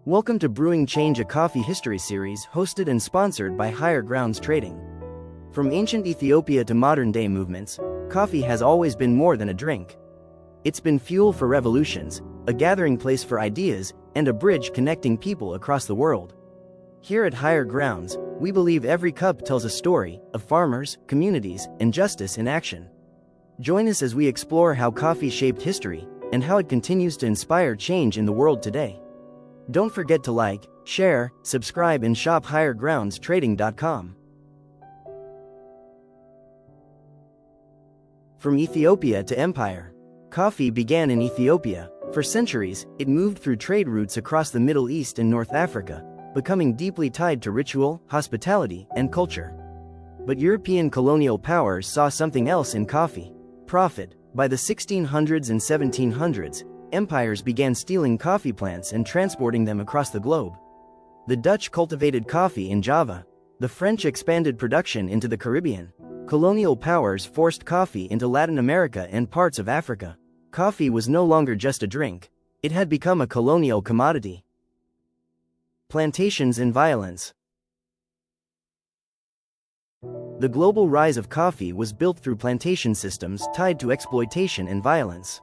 Welcome to Brewing Change, a coffee history series hosted and sponsored by Higher Grounds Trading. From ancient Ethiopia to modern-day movements, coffee has always been more than a drink. It's been fuel for revolutions, a gathering place for ideas, and a bridge connecting people across the world. Here at Higher Grounds, we believe every cup tells a story of farmers, communities, and justice in action. Join us as we explore how coffee shaped history and how it continues to inspire change in the world today. Don't forget to like, share, subscribe, and shop highergroundstrading.com. From Ethiopia to empire. Coffee began in Ethiopia. For centuries, it moved through trade routes across the Middle East and North Africa, becoming deeply tied to ritual, hospitality, and culture. But European colonial powers saw something else in coffee: profit. By the 1600s and 1700s, empires began stealing coffee plants and transporting them across the globe. The Dutch cultivated coffee in Java. The French expanded production into the Caribbean. Colonial powers forced coffee into Latin America and parts of Africa. Coffee was no longer just a drink. It had become a colonial commodity. Plantations and violence. The global rise of coffee was built through plantation systems tied to exploitation and violence.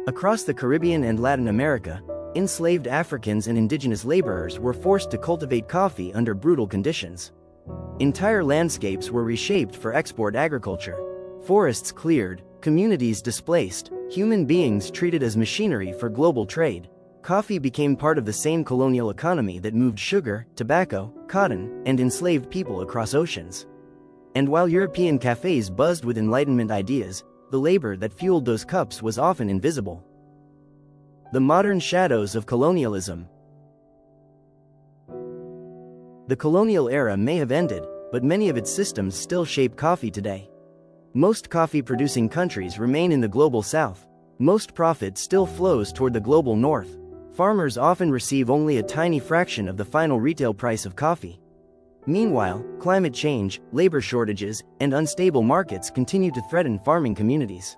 Across the Caribbean and Latin America, enslaved Africans and indigenous laborers were forced to cultivate coffee under brutal conditions. Entire landscapes were reshaped for export agriculture. Forests cleared, communities displaced, human beings treated as machinery for global trade. Coffee became part of the same colonial economy that moved sugar, tobacco, cotton, and enslaved people across oceans. And while European cafes buzzed with Enlightenment ideas, the labor that fueled those cups was often invisible. The modern shadows of colonialism. The colonial era may have ended, but many of its systems still shape coffee today. Most coffee-producing countries remain in the global south. Most profit still flows toward the global north. Farmers often receive only a tiny fraction of the final retail price of coffee. Meanwhile, climate change, labor shortages, and unstable markets continue to threaten farming communities.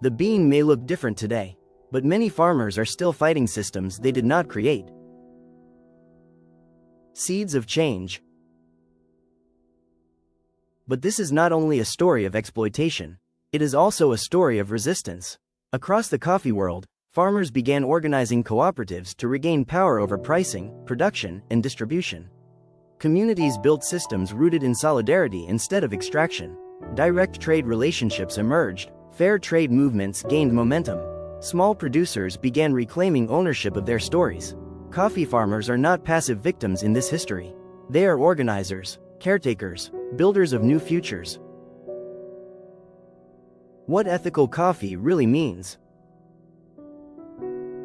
The bean may look different today, but many farmers are still fighting systems they did not create. Seeds of change. But this is not only a story of exploitation, it is also a story of resistance. Across the coffee world, farmers began organizing cooperatives to regain power over pricing, production, and distribution. Communities built systems rooted in solidarity instead of extraction. Direct trade relationships emerged. Fair trade movements gained momentum. Small producers began reclaiming ownership of their stories. Coffee farmers are not passive victims in this history. They are organizers, caretakers, builders of new futures. What ethical coffee really means.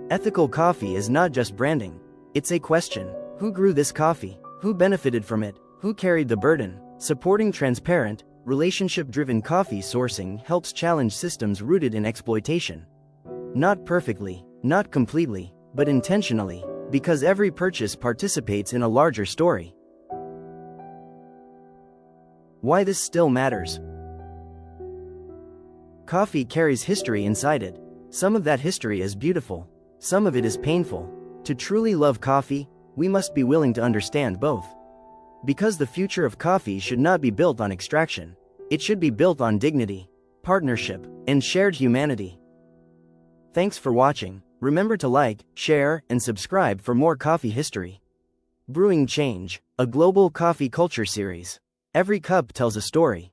Ethical coffee is not just branding. It's a question: who grew this coffee? Who benefited from it? Who carried the burden? Supporting transparent, relationship-driven coffee sourcing helps challenge systems rooted in exploitation. Not perfectly, not completely, but intentionally, because every purchase participates in a larger story. Why this still matters. Coffee carries history inside it. Some of that history is beautiful. Some of it is painful. To truly love coffee, we must be willing to understand both. Because the future of coffee should not be built on extraction. It should be built on dignity, partnership, and shared humanity. Thanks for watching. Remember to like, share, and subscribe for more coffee history. Brewing Change, a global coffee culture series. Every cup tells a story.